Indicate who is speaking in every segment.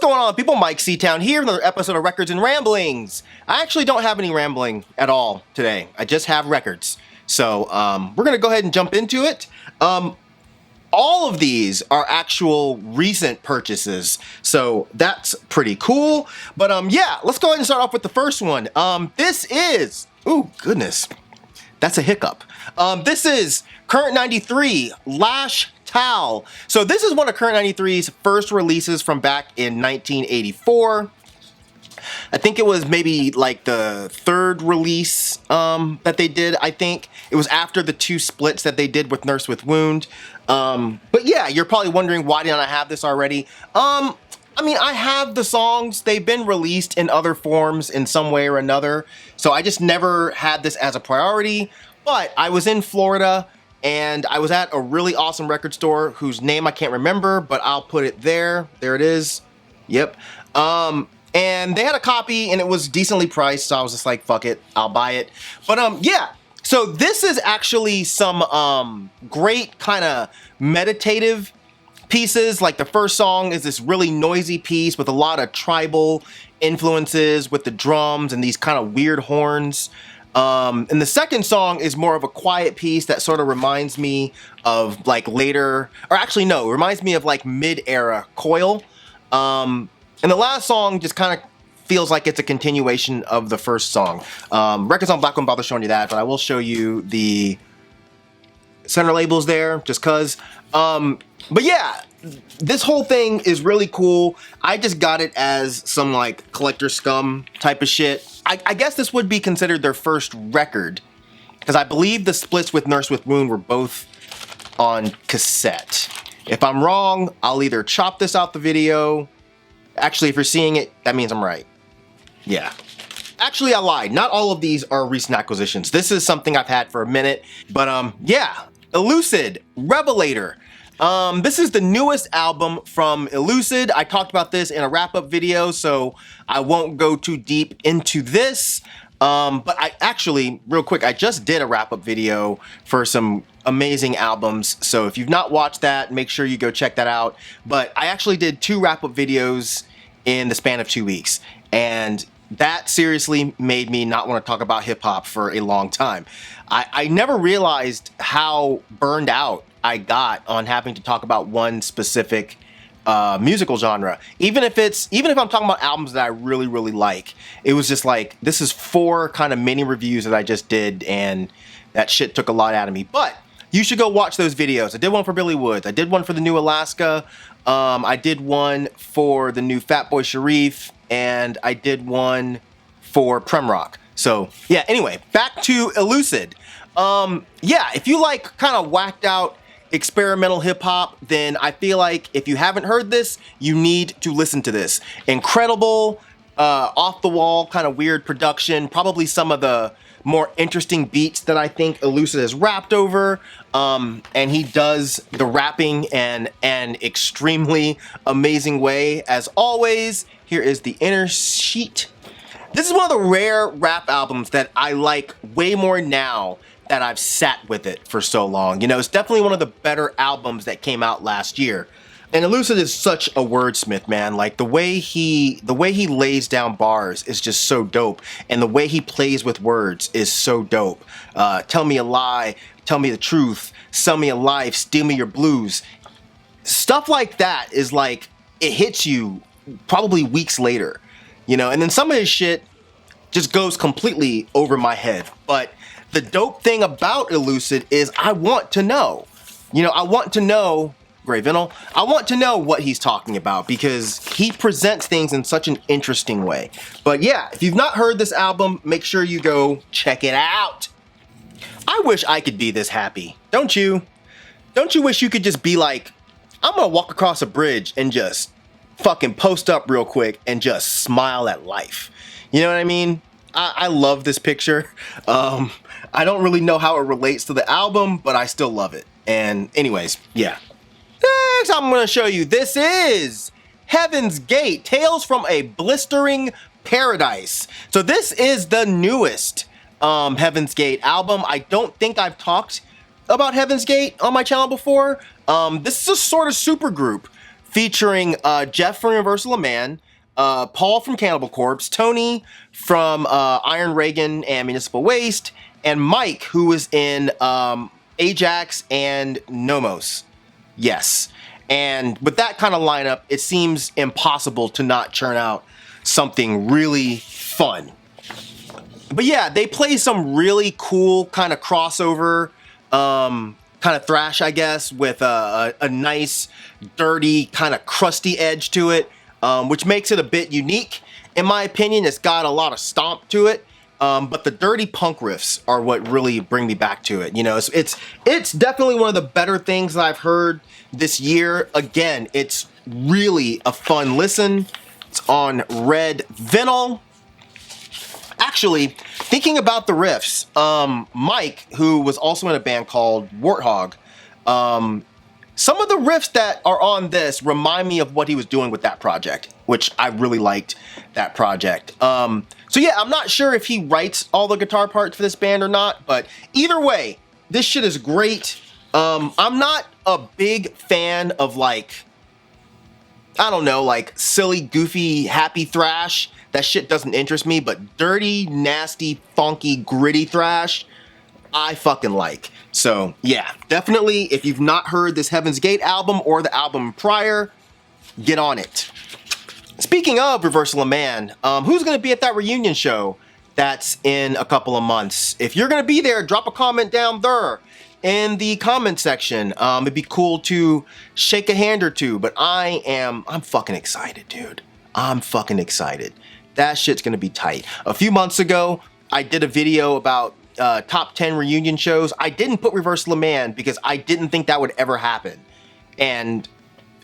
Speaker 1: going on, people? Myke C-Town here, another episode of Records and Ramblings. I actually don't have any rambling at all today. I just have records. So we're gonna go ahead and jump into it. All of these are actual recent purchases, so that's pretty cool. But yeah, let's go ahead and start off with the first one. This is, ooh, goodness, that's a hiccup. This is Current 93, Lashtal. So this is one of Current 93's first releases from back in 1984. I think it was maybe like the third release that they did, I think. It was after the two splits that they did with Nurse with Wound. But yeah, you're probably wondering, why didn't I have this already? I mean, I have the songs. They've been released in other forms in some way or another. So I just never had this as a priority. But I was in Florida and I was at a really awesome record store whose name I can't remember, but I'll put it there. There it is. Yep. And they had a copy and it was decently priced, so I was just like, fuck it, I'll buy it. But yeah, so this is actually some great kind of meditative pieces. Like the first song is this really noisy piece with a lot of tribal influences with the drums and these kind of weird horns. And the second song is more of a quiet piece that sort of reminds me of like later, or actually no, it reminds me of like mid-era Coil. And the last song just kind of feels like it's a continuation of the first song. Records on Black won't bother showing you that, but I will show you the center labels there, just cause. But yeah, this whole thing is really cool. I just got it as some like collector scum type of shit. I guess this would be considered their first record, because I believe the splits with Nurse with Wound were both on cassette. If I'm wrong, I'll either chop this out the video. Actually, if you're seeing it, that means I'm right. Yeah. Actually, I lied. Not all of these are recent acquisitions. This is something I've had for a minute. But yeah, Elucid Revelator. This is the newest album from Elucid. I talked about this in a wrap-up video, so I won't go too deep into this. But I actually, real quick, I just did a wrap-up video for some amazing albums. So if you've not watched that, make sure you go check that out. But I actually did 2 wrap-up videos in the span of 2 weeks. And that seriously made me not want to talk about hip-hop for a long time. I never realized how burned out I got on having to talk about one specific musical genre. Even if I'm talking about albums that I really, really like, it was just like, this is 4 kind of mini reviews that I just did, and that shit took a lot out of me. But you should go watch those videos. I did one for Billy Woods. I did one for the new Alaska. I did one for the new Fatboy Sharif, and I did one for Prem Rock. So yeah, anyway, back to Elucid. Yeah, if you like kind of whacked out experimental hip-hop, then I feel like if you haven't heard this, you need to listen to this. Incredible, off-the-wall, kind of weird production, probably some of the more interesting beats that I think Elucid has rapped over, and he does the rapping in an extremely amazing way. As always, here is the inner sheet. This is one of the rare rap albums that I like way more now that I've sat with it for so long. You know, it's definitely one of the better albums that came out last year. And Elucid is such a wordsmith, man. Like the way he lays down bars is just so dope. And the way he plays with words is so dope. Tell me a lie, tell me the truth, sell me a life, steal me your blues. Stuff like that is like, it hits you probably weeks later, you know? And then some of his shit just goes completely over my head. But the dope thing about Elucid is I want to know. You know, I want to know, Gray Vinyl, I want to know what he's talking about because he presents things in such an interesting way. But yeah, if you've not heard this album, make sure you go check it out. I wish I could be this happy, don't you? Don't you wish you could just be like, I'm gonna walk across a bridge and just fucking post up real quick and just smile at life. You know what I mean? I love this picture. I don't really know how it relates to the album, but I still love it. And anyways, yeah. Next I'm gonna show you, this is Heaven's Gate, Tales from a Blistering Paradise. So this is the newest Heaven's Gate album. I don't think I've talked about Heaven's Gate on my channel before. This is a sort of super group featuring Jeff from Universal Man, Paul from Cannibal Corpse, Tony from Iron Reagan and Municipal Waste, and Myke, who was in Ajax and Nomos. Yes. And with that kind of lineup, it seems impossible to not churn out something really fun. But yeah, they play some really cool kind of crossover, kind of thrash, I guess, with a nice, dirty, kind of crusty edge to it, which makes it a bit unique. In my opinion, it's got a lot of stomp to it. But the dirty punk riffs are what really bring me back to it. You know, it's definitely one of the better things that I've heard this year. Again, it's really a fun listen. It's on red vinyl. Actually, thinking about the riffs, Myke, who was also in a band called Warthog, some of the riffs that are on this remind me of what he was doing with that project, which I really liked that project. So yeah, I'm not sure if he writes all the guitar parts for this band or not, but either way, this shit is great. I'm not a big fan of like, I don't know, like silly, goofy, happy thrash. That shit doesn't interest me, but dirty, nasty, funky, gritty thrash, I fucking like. So yeah, definitely, if you've not heard this Heaven's Gate album or the album prior, get on it. Speaking of Reversal of Man, who's going to be at that reunion show that's in a couple of months? If you're going to be there, drop a comment down there in the comment section. It'd be cool to shake a hand or two, but I'm fucking excited, dude. I'm fucking excited. That shit's going to be tight. A few months ago, I did a video about top 10 reunion shows. I didn't put Reversal of Man because I didn't think that would ever happen. And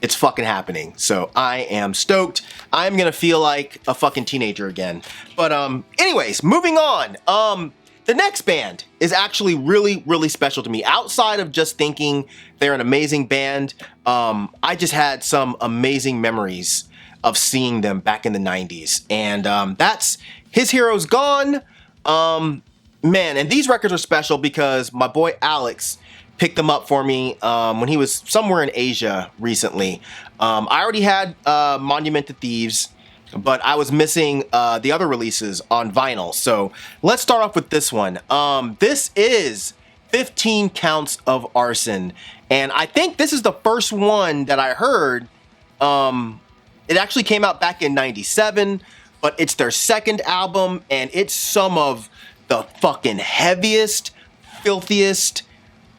Speaker 1: it's fucking happening. So I am stoked. I'm gonna feel like a fucking teenager again. But anyways, moving on. The next band is actually really, really special to me. Outside of just thinking they're an amazing band, I just had some amazing memories of seeing them back in the 90s. And that's His Hero's Gone. Man, and these records are special because my boy Alex picked them up for me when he was somewhere in Asia recently. I already had Monument to Thieves, but I was missing the other releases on vinyl. So let's start off with this one. This is 15 Counts of Arson. And I think this is the first one that I heard. It actually came out back in 97, but it's their second album, and it's some of the fucking heaviest, filthiest,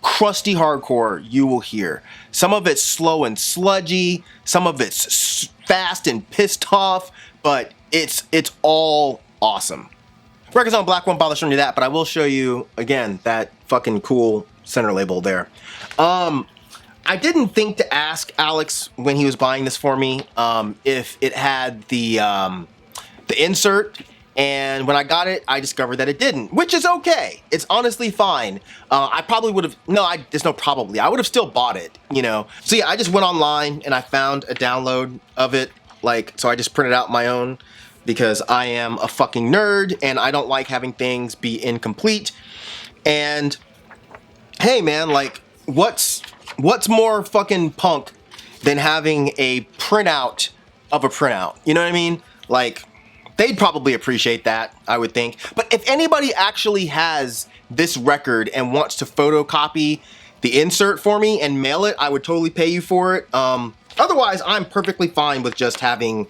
Speaker 1: crusty hardcore you will hear. Some of it's slow and sludgy, some of it's fast and pissed off, but it's all awesome. Records on Black won't bother showing you that, but I will show you again that fucking cool center label there. I didn't think to ask Alex when he was buying this for me if it had the insert. And when I got it, I discovered that it didn't, which is okay. It's honestly fine. I probably would have, there's no probably. I would have still bought it, you know? So yeah, I just went online and I found a download of it. So I just printed out my own because I am a fucking nerd and I don't like having things be incomplete. And hey man, like what's more fucking punk than having a printout of a printout? You know what I mean? Like, they'd probably appreciate that, I would think. But if anybody actually has this record and wants to photocopy the insert for me and mail it, I would totally pay you for it. Otherwise, I'm perfectly fine with just having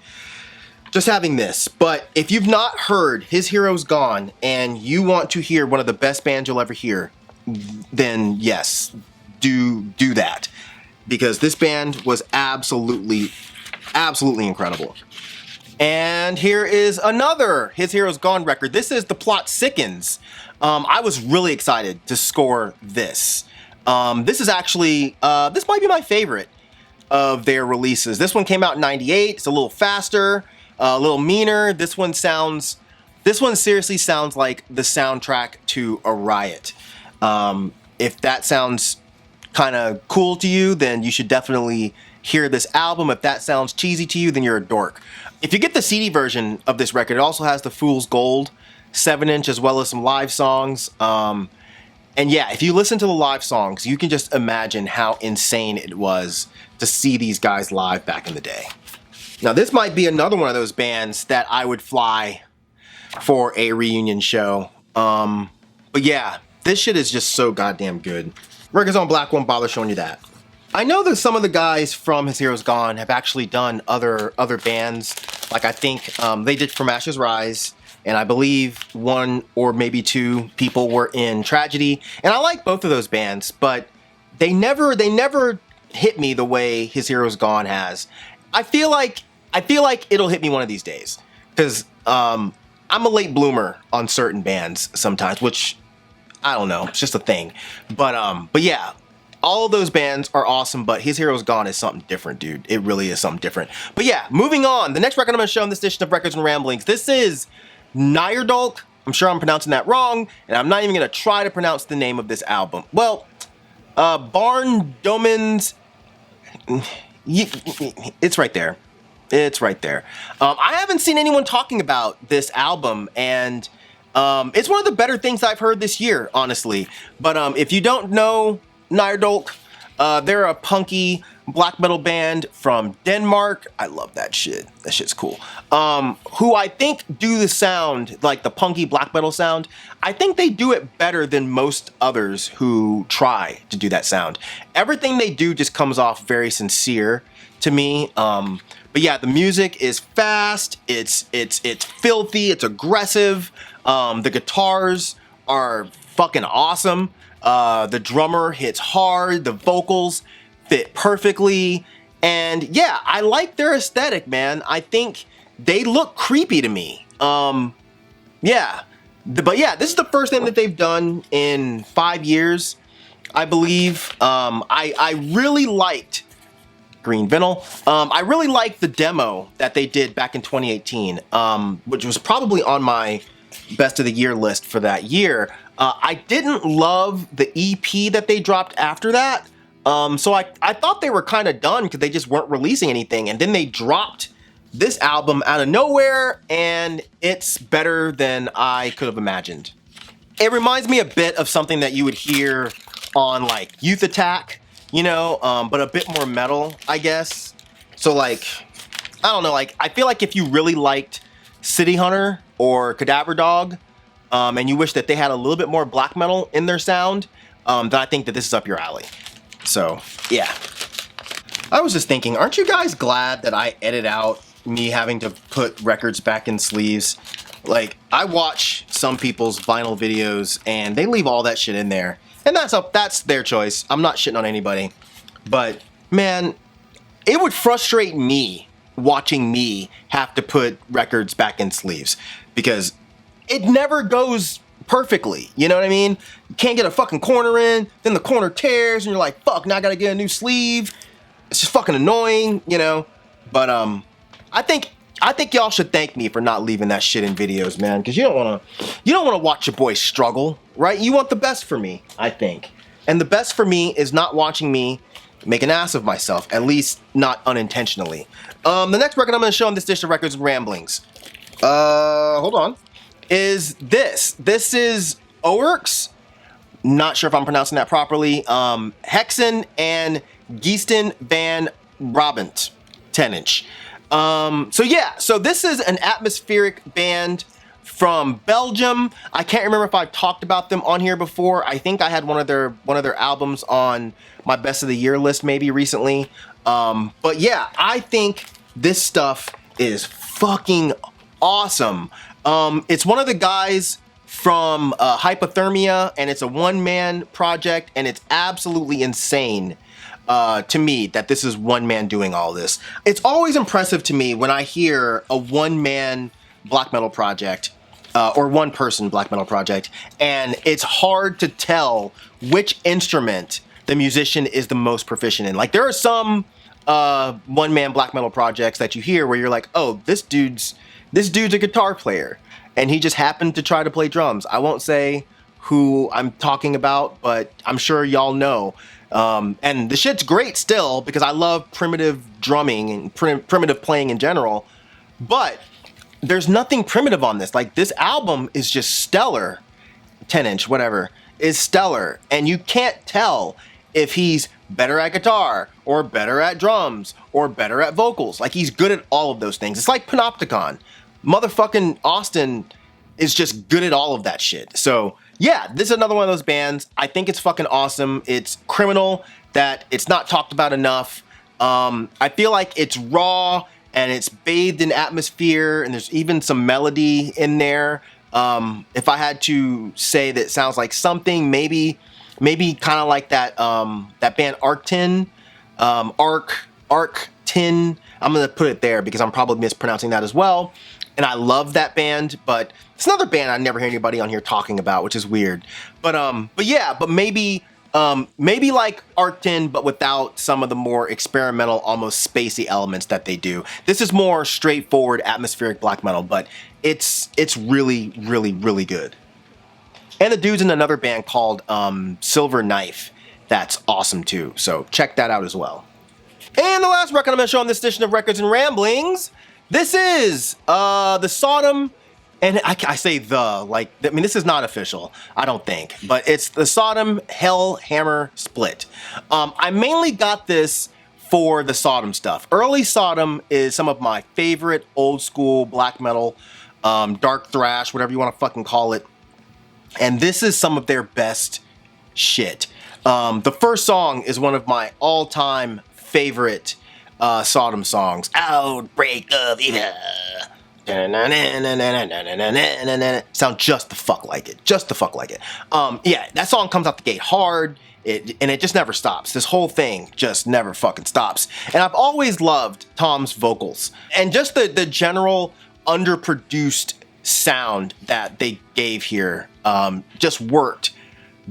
Speaker 1: this. But if you've not heard His Hero's Gone and you want to hear one of the best bands you'll ever hear, then yes, do that. Because this band was absolutely incredible. And here is another His Hero's Gone record. This is the Plot Sickens. I was really excited to score this. This is actually, this might be my favorite of their releases. This one came out in 98. It's a little faster, a little meaner. This one seriously sounds like the soundtrack to a riot. If that sounds kind of cool to you, then you should definitely hear this album. If that sounds cheesy to you, then you're a dork. If you get the CD version of this record, it also has the Fool's Gold 7-inch as well as some live songs. And yeah, if you listen to the live songs, you can just imagine how insane it was to see these guys live back in the day. Now this might be another one of those bands that I would fly for a reunion show. But yeah, this shit is just so goddamn good. Records on Black won't bother showing you that. I know that some of the guys from His Heroes Gone have actually done other bands. Like I think they did From Ashes Rise, and I believe one or maybe two people were in Tragedy. And I like both of those bands, but they never hit me the way His Heroes Gone has. I feel like it'll hit me one of these days, because I'm a late bloomer on certain bands sometimes, which I don't know, it's just a thing. But yeah. All of those bands are awesome, but His Heroes Gone is something different, dude. It really is something different. But yeah, moving on. The next record I'm going to show in this edition of Records and Ramblings, this is Nyredolk. I'm sure I'm pronouncing that wrong, and I'm not even going to try to pronounce the name of this album. Well, Barndommens, it's right there. It's right there. I haven't seen anyone talking about this album, and it's one of the better things I've heard this year, honestly. But if you don't know Nyredolk, they're a punky black metal band from Denmark. I love that shit. That shit's cool. Who I think do the sound, like the punky black metal sound. I think they do it better than most others who try to do that sound. Everything they do just comes off very sincere to me. But yeah, the music is fast. It's filthy. It's aggressive. The guitars are fucking awesome. The drummer hits hard, the vocals fit perfectly, and yeah, I like their aesthetic, man. I think they look creepy to me. Yeah. But yeah, this is the first thing that they've done in 5 years, I believe. I really liked Green Vinyl. I really liked the demo that they did back in 2018, which was probably on my best of the year list for that year. I didn't love the EP that they dropped after that. So I thought they were kind of done because they just weren't releasing anything. And then they dropped this album out of nowhere, and it's better than I could have imagined. It reminds me a bit of something that you would hear on like Youth Attack, you know, but a bit more metal, I guess. So like, I don't know, like I feel like if you really liked City Hunter or Cadaver Dog, and you wish that they had a little bit more black metal in their sound, then I think that this is up your alley. So, yeah. I was just thinking, aren't you guys glad that I edit out me having to put records back in sleeves? Like, I watch some people's vinyl videos, and they leave all that shit in there. And that's their choice. I'm not shitting on anybody. But, man, it would frustrate me watching me have to put records back in sleeves, because it never goes perfectly, you know what I mean? You can't get a fucking corner in, then the corner tears, and you're like, fuck, now I gotta get a new sleeve. It's just fucking annoying, you know? But I think y'all should thank me for not leaving that shit in videos, man, because you don't wanna watch your boy struggle, right? You want the best for me, I think. And the best for me is not watching me make an ass of myself, at least not unintentionally. The next record I'm gonna show in this dish of Records and Ramblings, hold on, is this. This is Oerheks. Not sure if I'm pronouncing that properly. Heksen and Geesten van Brabant, 10-inch. So yeah, so this is an atmospheric band from Belgium. I can't remember if I've talked about them on here before. I think I had one of their albums on my best of the year list maybe recently. But yeah, I think this stuff is fucking awesome. It's one of the guys from Hypothermia, and it's a one-man project, and it's absolutely insane to me that this is one man doing all this. It's always impressive to me when I hear a one-man black metal project, or one-person black metal project, and it's hard to tell which instrument the musician is the most proficient in. Like, there are some one-man black metal projects that you hear where you're like, oh, this dude's a guitar player, and he just happened to try to play drums. I won't say who I'm talking about, but I'm sure y'all know. And the shit's great still, because I love primitive drumming and primitive playing in general, but there's nothing primitive on this. Like, this album is just stellar. 10-inch, whatever, is stellar, and you can't tell if he's better at guitar, or better at drums, or better at vocals. Like, he's good at all of those things. It's like Panopticon. Motherfucking Austin is just good at all of that shit. So yeah, this is another one of those bands. I think it's fucking awesome. It's criminal that it's not talked about enough. I feel like it's raw and it's bathed in atmosphere, and there's even some melody in there. If I had to say that it sounds like something, maybe kind of like that that band Arctin, Arctin. I'm gonna put it there because I'm probably mispronouncing that as well. And I love that band, but it's another band I never hear anybody on here talking about, which is weird. But yeah, but maybe like Arctin, but without some of the more experimental, almost spacey elements that they do. This is more straightforward atmospheric black metal, but it's really, really, really good. And the dude's in another band called Silver Knife. That's awesome too. So check that out as well. And the last record I'm gonna show on this edition of Records and Ramblings. This is the Sodom, and I say the, like, I mean, this is not official, I don't think, but it's the Sodom Hellhammer split. I mainly got this for the Sodom stuff. Early Sodom is some of my favorite old school black metal, dark thrash, whatever you want to fucking call it. And this is some of their best shit. The first song is one of my all-time favorite Sodom songs. Outbreak of Evil. Sound just the fuck like it. Just the fuck like it. Yeah, that song comes out the gate hard, and it just never stops. This whole thing just never fucking stops. And I've always loved Tom's vocals. And just the general underproduced sound that they gave here just worked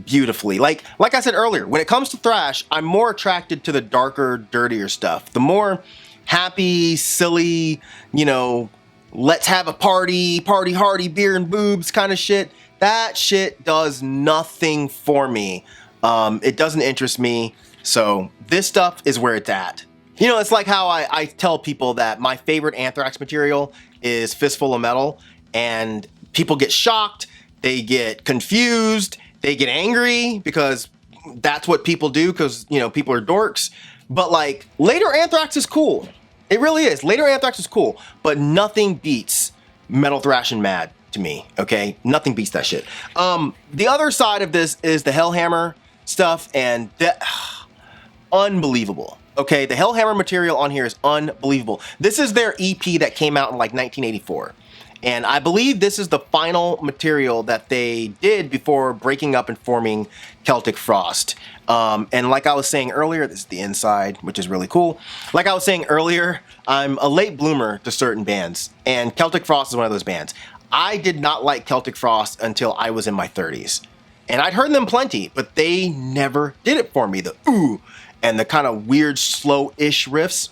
Speaker 1: beautifully. Like I said earlier, when it comes to thrash, I'm more attracted to the darker, dirtier stuff. The more happy, silly, you know, let's have a party hardy, beer and boobs kind of shit. That shit does nothing for me. It doesn't interest me. So this stuff is where it's at. You know, it's like how I tell people that my favorite Anthrax material is Fistful of Metal, and people get shocked, they get confused, they get angry because that's what people do because, you know, people are dorks. But like, later Anthrax is cool. It really is. Later Anthrax is cool, but nothing beats Metal Thrash and Mad to me, okay? Nothing beats that shit. The other side of this is the Hellhammer stuff, and that, unbelievable. Okay, the Hellhammer material on here is unbelievable. This is their EP that came out in like 1984. And I believe this is the final material that they did before breaking up and forming Celtic Frost. And like I was saying earlier, this is the inside, which is really cool. Like I was saying earlier, I'm a late bloomer to certain bands, and Celtic Frost is one of those bands. I did not like Celtic Frost until I was in my 30s. And I'd heard them plenty, but they never did it for me. The ooh and the kind of weird, slow-ish riffs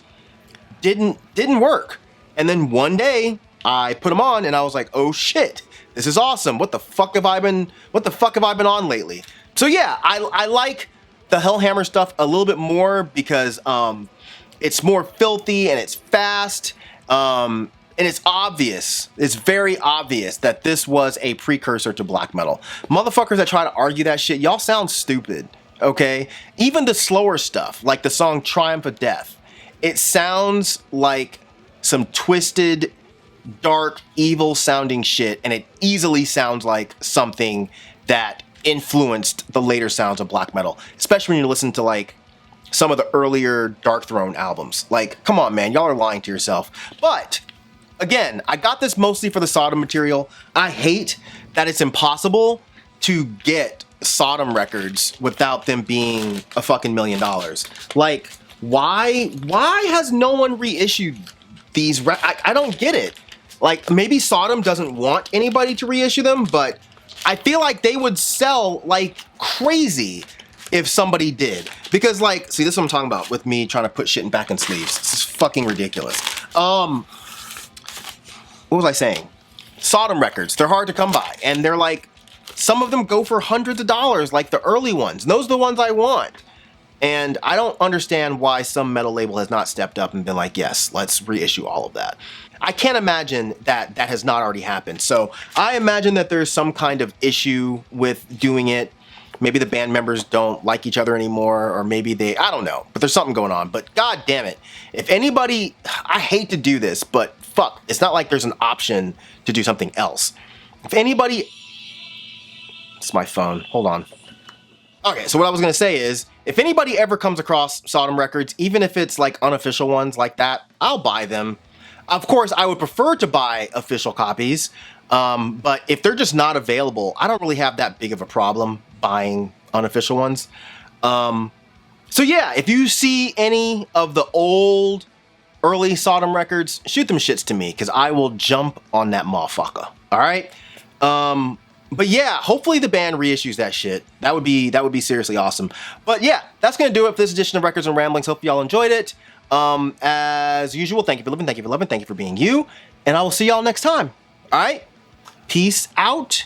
Speaker 1: didn't work. And then one day, I put them on and I was like, oh shit, this is awesome. What the fuck have I been on lately? So yeah, I like the Hellhammer stuff a little bit more because it's more filthy and it's fast. And it's obvious, it's very obvious that this was a precursor to black metal. Motherfuckers that try to argue that shit, y'all sound stupid, okay? Even the slower stuff, like the song Triumph of Death, it sounds like some twisted, dark, evil sounding shit, and it easily sounds like something that influenced the later sounds of black metal, especially when you listen to like some of the earlier Dark Throne albums. Like, come on, man, y'all are lying to yourself. But again, I got this mostly for the Sodom material. I hate that it's impossible to get Sodom records without them being a fucking $1 million. Like, why has no one reissued these? I don't get it. Like, maybe Sodom doesn't want anybody to reissue them, but I feel like they would sell like crazy if somebody did. Because like, see, this is what I'm talking about with me trying to put shit back in sleeves. This is fucking ridiculous. What was I saying? Sodom records, they're hard to come by. And they're like, some of them go for hundreds of dollars, like the early ones. And those are the ones I want. And I don't understand why some metal label has not stepped up and been like, yes, let's reissue all of that. I can't imagine that that has not already happened. So I imagine that there's some kind of issue with doing it. maybe the band members don't like each other anymore, or maybe I don't know, but there's something going on. But god damn it, if anybody, I hate to do this, but fuck, it's not like there's an option to do something else. If anybody, it's my phone, hold on. Okay, so what I was gonna say is, if anybody ever comes across Sodom records, even if it's like unofficial ones like that, I'll buy them. Of course, I would prefer to buy official copies, but if they're just not available, I don't really have that big of a problem buying unofficial ones. So yeah, if you see any of the old, early Sodom records, shoot them shits to me, because I will jump on that motherfucker. All right? But yeah, hopefully the band reissues that shit. That would be seriously awesome. But yeah, that's gonna do it for this edition of Records and Ramblings. Hope y'all enjoyed it. As usual, thank you for living, thank you for loving, thank you for being you, and I will see y'all next time. All right? Peace out.